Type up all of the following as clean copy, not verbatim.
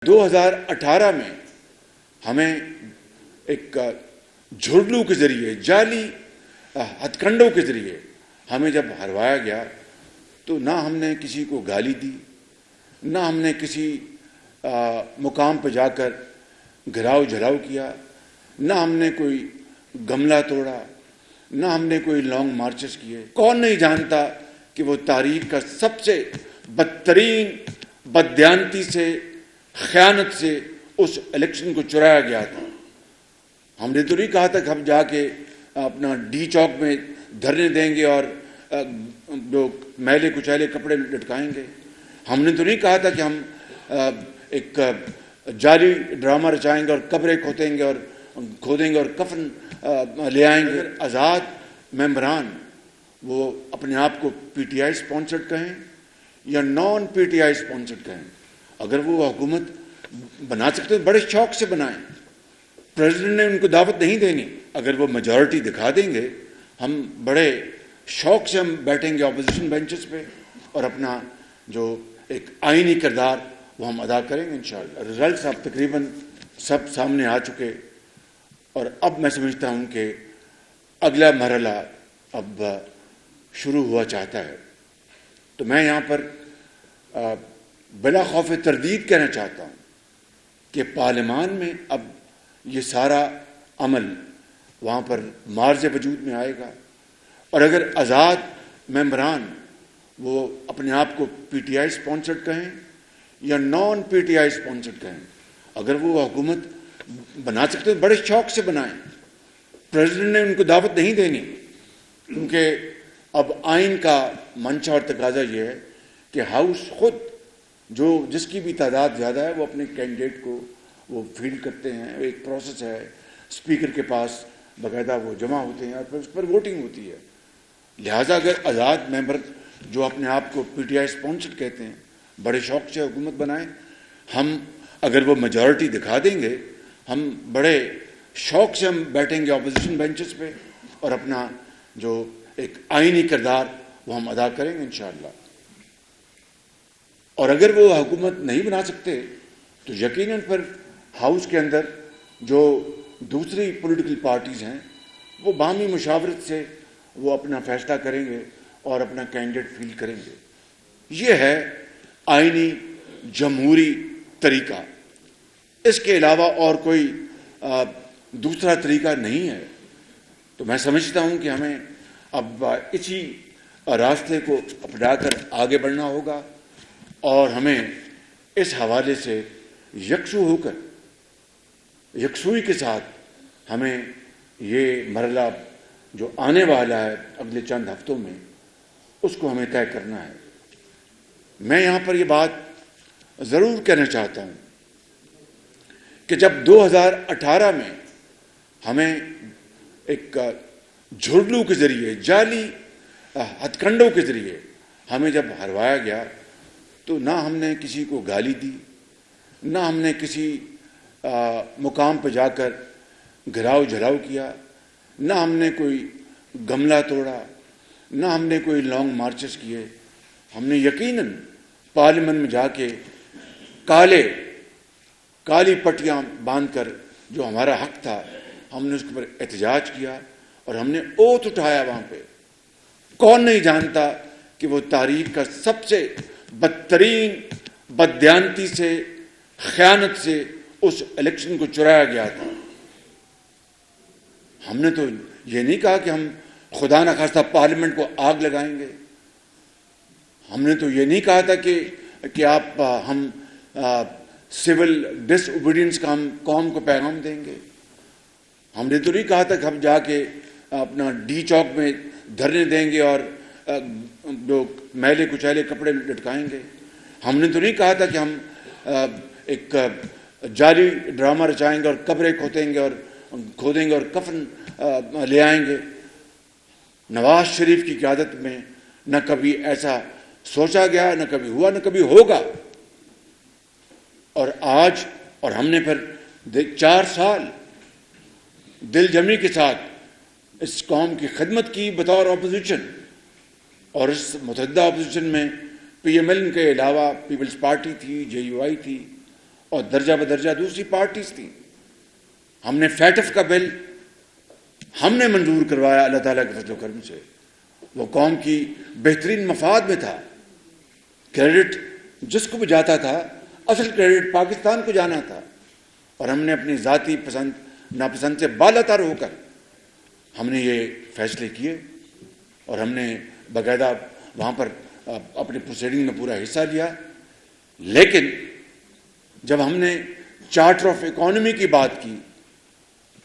2018 میں ہمیں ایک جھرلو کے ذریعے جعلی ہتھ کنڈوں کے ذریعے ہمیں جب ہروایا گیا تو نہ ہم نے کسی کو گالی دی، نہ ہم نے کسی مقام پہ جا کر گھراؤ جھراؤ کیا، نہ ہم نے کوئی گملہ توڑا، نہ ہم نے کوئی لانگ مارچز کیے۔ کون نہیں جانتا کہ وہ تاریخ کا سب سے بدترین بددیانتی سے، خیانت سے اس الیکشن کو چرایا گیا تھا۔ ہم نے تو نہیں کہا تھا کہ ہم جا کے اپنا ڈی چوک میں دھرنے دیں گے اور جو میلے کچیلے کپڑے لٹکائیں گے۔ ہم نے تو نہیں کہا تھا کہ ہم ایک جعلی ڈرامہ رچائیں گے اور قبریں کھودیں گے اور کفن لے آئیں گے۔ آزاد ممبران وہ اپنے آپ کو پی ٹی آئی اسپانسرڈ کہیں یا naan P T I sponsored کہیں، اگر وہ حکومت بنا سکتے ہیں بڑے شوق سے بنائیں۔ پریزیڈنٹ نے ان کو دعوت نہیں دینی، اگر وہ میجورٹی دکھا دیں گے ہم بڑے شوق سے ہم بیٹھیں گے اپوزیشن بینچز پہ اور اپنا جو ایک آئینی کردار وہ ہم ادا کریں گے انشاءاللہ۔ رزلٹس اب تقریباً سب سامنے آ چکے اور اب میں سمجھتا ہوں کہ اگلا مرحلہ اب شروع ہوا چاہتا ہے۔ تو میں یہاں پر بلا خوف تردید کہنا چاہتا ہوں کہ پارلیمان میں اب یہ سارا عمل وہاں پر مارز وجود میں آئے گا، اور اگر آزاد ممبران وہ اپنے آپ کو پی ٹی آئی اسپانسرڈ کہیں یا naan P T I sponsored کہیں، اگر وہ حکومت بنا سکتے ہیں بڑے شوق سے بنائیں۔ پریزیڈنٹ نے ان کو دعوت نہیں دینی، کیونکہ اب آئین کا منشا اور تقاضا یہ ہے کہ ہاؤس خود جس کی بھی تعداد زیادہ ہے وہ اپنے کینڈیڈیٹ کو وہ فیلڈ کرتے ہیں، ایک پروسیس ہے، اسپیکر کے پاس باقاعدہ وہ جمع ہوتے ہیں اور پھر اس پر ووٹنگ ہوتی ہے۔ لہٰذا اگر آزاد ممبر جو اپنے آپ کو پی ٹی آئی اسپانسرڈ کہتے ہیں بڑے شوق سے حکومت بنائیں، ہم اگر وہ میجورٹی دکھا دیں گے ہم بڑے شوق سے ہم بیٹھیں گے اپوزیشن بینچز پہ اور اپنا جو ایک آئینی کردار وہ ہم ادا کریں گے انشاءاللہ۔ اور اگر وہ حکومت نہیں بنا سکتے تو یقیناً پھر ہاؤس کے اندر جو دوسری پولیٹیکل پارٹیز ہیں وہ باہمی مشاورت سے وہ اپنا فیصلہ کریں گے اور اپنا کینڈیڈیٹ فیلڈ کریں گے۔ یہ ہے آئینی جمہوری طریقہ، اس کے علاوہ اور کوئی دوسرا طریقہ نہیں ہے۔ تو میں سمجھتا ہوں کہ ہمیں اب اسی راستے کو اپنا کر آگے بڑھنا ہوگا اور ہمیں اس حوالے سے یکسو ہو کر یکسوئی کے ساتھ ہمیں یہ مرحلہ جو آنے والا ہے اگلے چند ہفتوں میں اس کو ہمیں طے کرنا ہے۔ میں یہاں پر یہ بات ضرور کہنا چاہتا ہوں کہ جب 2018 میں ہمیں ایک جھرلو کے ذریعے جعلی ہتھ کنڈوں کے ذریعے ہمیں جب ہروایا گیا تو نہ ہم نے کسی کو گالی دی، نہ ہم نے کسی مقام پہ جا کر گھراؤ جھراؤ کیا، نہ ہم نے کوئی گملہ توڑا، نہ ہم نے کوئی لانگ مارچز کیے۔ ہم نے یقیناً پارلیمنٹ میں جا کے کالی پٹیاں باندھ کر جو ہمارا حق تھا ہم نے اس کے اوپر احتجاج کیا اور ہم نے اوتھ اٹھایا وہاں پہ۔ کون نہیں جانتا کہ وہ تاریخ کا سب سے بدترین بددیانتی سے، خیانت سے اس الیکشن کو چرایا گیا تھا۔ ہم نے تو یہ نہیں کہا کہ ہم خدا نخواستہ پارلیمنٹ کو آگ لگائیں گے، ہم نے تو یہ نہیں کہا تھا کہ ہم سول ڈس اوبیڈینس کا ہم قوم کو پیغام دیں گے، ہم نے تو نہیں کہا تھا کہ ہم جا کے اپنا ڈی چوک میں دھرنے دیں گے اور جو میلے کچیلے کپڑے لٹکائیں گے، ہم نے تو نہیں کہا تھا کہ ہم ایک جعلی ڈرامہ رچائیں گے اور قبریں کھودیں گے اور کفن لے آئیں گے۔ نواز شریف کی قیادت میں نہ کبھی ایسا سوچا گیا، نہ کبھی ہوا، نہ کبھی ہوگا۔ اور آج اور ہم نے پھر 4 سال دل جمی کے ساتھ اس قوم کی خدمت کی بطور اپوزیشن، اور اس متحدہ اپوزیشن میں پی ایم ایل کے علاوہ پیپلز پارٹی تھی، جے یو آئی تھی اور درجہ بدرجہ دوسری پارٹیز تھیں. ہم نے فیٹف کا بل ہم نے منظور کروایا اللہ تعالیٰ کے فضل و کرم سے. وہ قوم کی بہترین مفاد میں تھا. کریڈٹ جس کو بھی جاتا تھا اصل کریڈٹ پاکستان کو جانا تھا. اور ہم نے اپنی ذاتی پسند ناپسند سے بالاتر ہو کر ہم نے یہ فیصلے کیے اور ہم نے باقاعدہ وہاں پر اپنی پروسیڈنگ میں پورا حصہ لیا. لیکن جب ہم نے چارٹر آف اکانومی کی بات کی,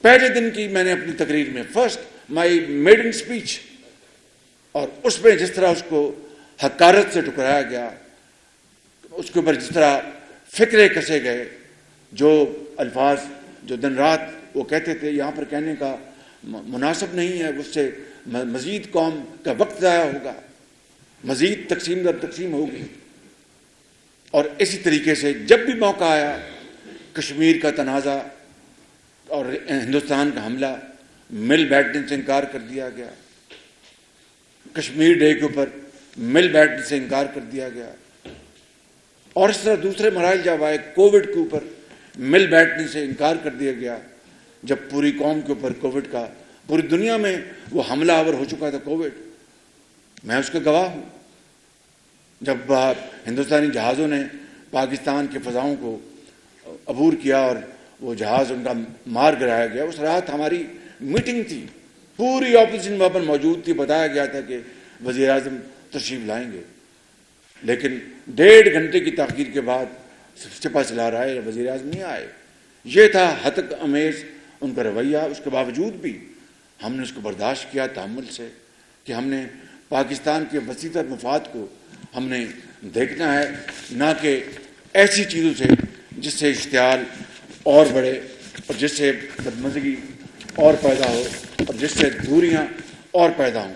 پہلے دن کی میں نے اپنی تقریر میں فرسٹ مائی میڈن اسپیچ, اور اس میں جس طرح اس کو حقارت سے ٹکرایا گیا, اس کے اوپر جس طرح فکرے کسے گئے, جو الفاظ جو دن رات وہ کہتے تھے یہاں پر کہنے کا مناسب نہیں ہے, اس سے مزید قوم کا وقت ضائع ہوگا, مزید تقسیم در تقسیم ہوگی. اور اسی طریقے سے جب بھی موقع آیا کشمیر کا تنازع اور ہندوستان کا حملہ, مل بیٹھنے سے انکار کر دیا گیا. کشمیر ڈے کے اوپر مل بیٹھنے سے انکار کر دیا گیا. اور اس طرح دوسرے مراحل جب آئے, کووڈ کے اوپر مل بیٹھنے سے انکار کر دیا گیا, جب پوری قوم کے اوپر کووڈ کا پوری دنیا میں وہ حملہ آور ہو چکا تھا کووڈ. میں اس کا گواہ ہوں. جب ہندوستانی جہازوں نے پاکستان کے فضاؤں کو عبور کیا اور وہ جہاز ان کا مار گرایا گیا, اس رات ہماری میٹنگ تھی, پوری اپوزیشن وہاں پر موجود تھی, بتایا گیا تھا کہ وزیر اعظم تشریف لائیں گے. لیکن 1.5 گھنٹے کی تاخیر کے بعد سپاہ سالار آئے, وزیر اعظم نہیں آئے. یہ تھا ہتک امیز ان کا رویہ. اس کے باوجود بھی ہم نے اس کو برداشت کیا تحمل سے, کہ ہم نے پاکستان کے وسیع تر مفاد کو ہم نے دیکھنا ہے, نہ کہ ایسی چیزوں سے جس سے اشتعال اور بڑھے اور جس سے بدمزگی اور پیدا ہو اور جس سے دوریاں اور پیدا ہوں.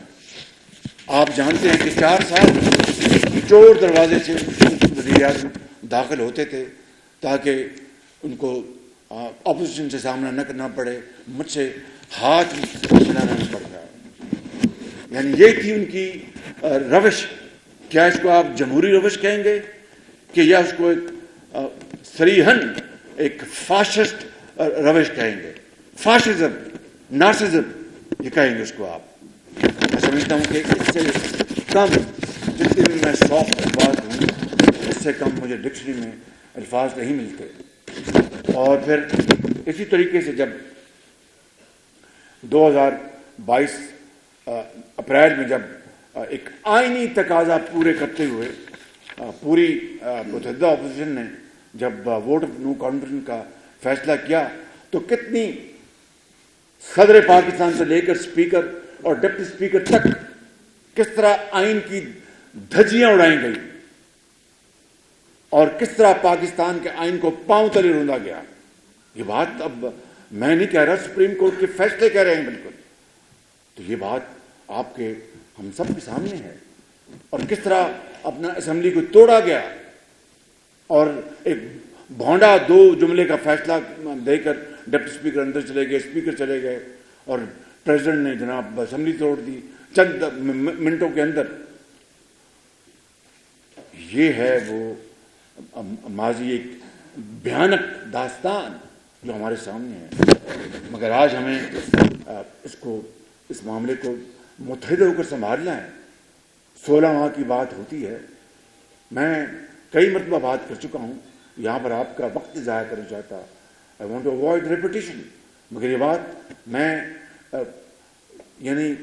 آپ جانتے ہیں کہ 4 سال چور دروازے سے وزیر اعظم داخل ہوتے تھے تاکہ ان کو اپوزیشن سے سامنا نہ کرنا پڑے, مجھ سے ہاتھ ملانا نہ پڑ رہا. یعنی یہ تھی ان کی روش. کیا اس کو آپ جمہوری روش کہیں گے کہ یا اس کو ایک صریحاً ایک فاشسٹ روش کہیں گے؟ فاشزم, نارسزم یہ کہیں گے اس کو آپ. میں سمجھتا ہوں کہ اس سے کم جتنے بھی میں سافٹ الفاظ ہوں, اس سے کم مجھے ڈکشنری میں الفاظ نہیں ملتے. اور پھر اسی طریقے سے جب 2022 اپریل میں جب ایک آئینی تقاضا پورے کرتے ہوئے پوری متحدہ اپوزیشن نے جب ووٹ آف نو کانفیڈنس کا فیصلہ کیا, تو کتنی صدر پاکستان سے لے کر اسپیکر اور ڈپٹی اسپیکر تک کس طرح آئین کی دھجیاں اڑائی گئی اور کس طرح پاکستان کے آئین کو پاؤں تلے روندا گیا. یہ بات اب میں نہیں کہہ رہا, سپریم کورٹ کے فیصلے کہہ رہے ہیں بالکل. تو یہ بات آپ کے ہم سب کے سامنے ہے. اور کس طرح اپنا اسمبلی کو توڑا گیا اور ایک بھونڈا 2 جملے کا فیصلہ دے کر ڈپٹی اسپیکر اندر چلے گئے, اسپیکر چلے گئے اور پریزیڈنٹ نے جناب اسمبلی توڑ دی چند منٹوں کے اندر. یہ ہے وہ ماضی ایک بھیانک داستان جو ہمارے سامنے ہے. مگر آج ہمیں اس معاملے کو متحد ہو کر سنبھالنا ہے. 16 ماہ کی بات ہوتی ہے. میں کئی مرتبہ بات کر چکا ہوں, یہاں پر آپ کا وقت ضائع کرنا چاہتا. I want to avoid repetition. مگر یہ بات میں یعنی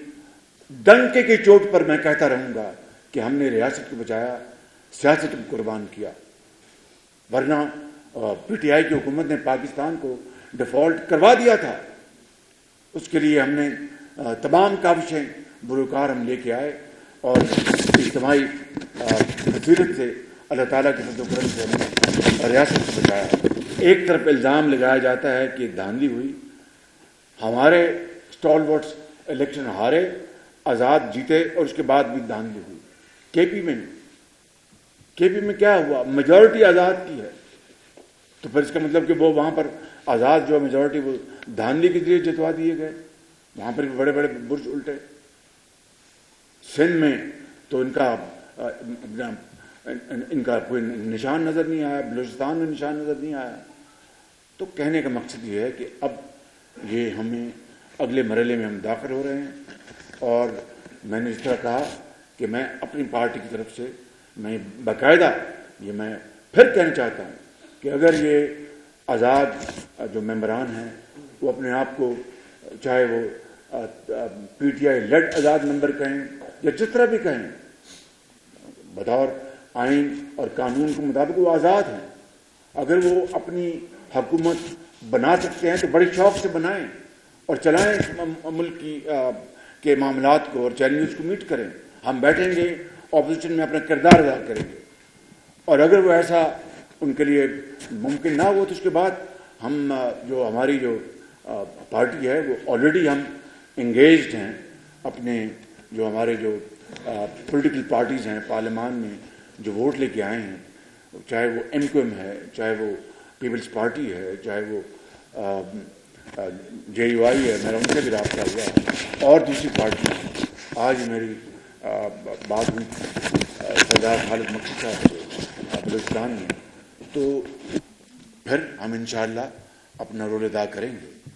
ڈنکے کی چوٹ پر میں کہتا رہوں گا کہ ہم نے ریاست کو بچایا, سیاست کو قربان کیا. ورنہ پی ٹی آئی کی حکومت نے پاکستان کو ڈیفالٹ کروا دیا تھا. اس کے لیے ہم نے تمام کاوشیں بروکار ہم لے کے آئے اور اجتماعی بصیرت سے اللہ تعالیٰ کے فضل و کرم سے ہم نے ریاست کو بچایا. ایک طرف الزام لگایا جاتا ہے کہ دھاندلی ہوئی, ہمارے اسٹال ورڈس الیکشن ہارے, آزاد جیتے اور اس کے بعد بھی دھاندلی ہوئی. کے پی میں کیا ہوا؟ میجورٹی آزاد کی ہے, تو پھر اس کا مطلب کہ وہ وہاں پر آزاد جو میجورٹی وہ دھاندلی کے ذریعے جتوا دیے گئے. وہاں پر بھی بڑے بڑے برج الٹے. سندھ میں تو ان کا ان کا کوئی نشان نظر نہیں آیا، بلوچستان میں نشان نظر نہیں آیا. تو کہنے کا مقصد یہ ہے کہ اب یہ ہمیں اگلے مرحلے میں ہم داخل ہو رہے ہیں. اور میں نے اس طرح کہا کہ میں اپنی پارٹی کی طرف سے میں باقاعدہ یہ میں پھر کہنا چاہتا ہوں کہ اگر یہ آزاد جو ممبران ہیں وہ اپنے آپ کو چاہے وہ پی ٹی آئی لیڈ آزاد ممبر کہیں یا جس طرح بھی کہیں، بطور آئین اور قانون کے مطابق وہ آزاد ہیں. اگر وہ اپنی حکومت بنا سکتے ہیں تو بڑے شوق سے بنائیں اور چلائیں ملک کے معاملات کو اور چیلنجز کو میٹ کریں. ہم بیٹھیں گے اپوزیشن میں اپنا کردار ادا کریں گے، اور اگر وہ ایسا ان کے لیے ممکن نہ ہو تو اس کے بعد ہم جو ہماری جو پارٹی ہے وہ آلریڈی ہم انگیجڈ ہیں اپنے جو ہمارے جو پولیٹیکل پارٹیز ہیں پارلیمان میں جو ووٹ لے کے آئے ہیں، چاہے وہ ایم کیو ایم ہے، چاہے وہ پیپلز پارٹی ہے، چاہے وہ جے یو آئی ہے. میرا ان سے بھی رابطہ ہوا اور دوسری پارٹی. آج میری بات ہوئی سردار خالد مکی صاحب سے بلوچستان میں، تو پھر ہم انشاءاللہ اپنا رول ادا کریں گے.